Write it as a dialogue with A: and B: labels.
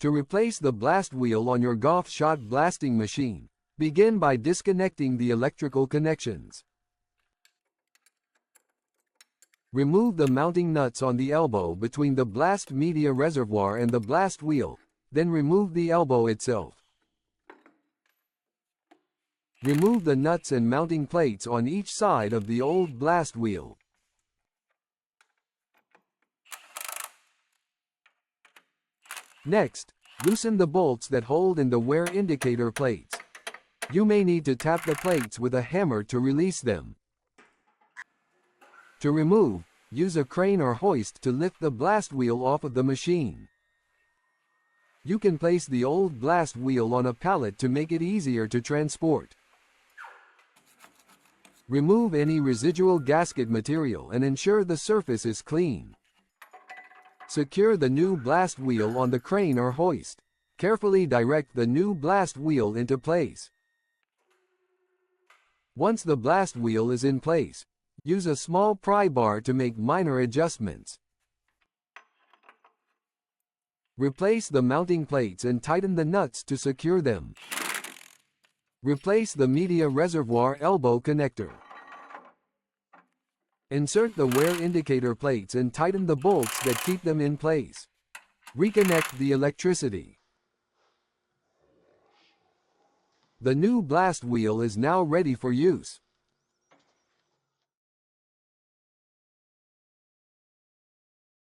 A: To replace the blast wheel on your GOFF shot blasting machine, begin by disconnecting the electrical connections. Remove the mounting nuts on the elbow between the blast media reservoir and the blast wheel, then remove the elbow itself. Remove the nuts and mounting plates on each side of the old blast wheel. Next, loosen the bolts that hold in the wear indicator plates. You may need to tap the plates with a hammer to release them. To remove, use a crane or hoist to lift the blast wheel off of the machine. You can place the old blast wheel on a pallet to make it easier to transport. Remove any residual gasket material and ensure the surface is clean. Secure the new blast wheel on the crane or hoist. Carefully direct the new blast wheel into place. Once the blast wheel is in place, use a small pry bar to make minor adjustments. Replace the mounting plates and tighten the nuts to secure them. Replace the media reservoir elbow connector. Insert the wear indicator plates and tighten the bolts that keep them in place. Reconnect the electricity. The new blast wheel is now ready for use.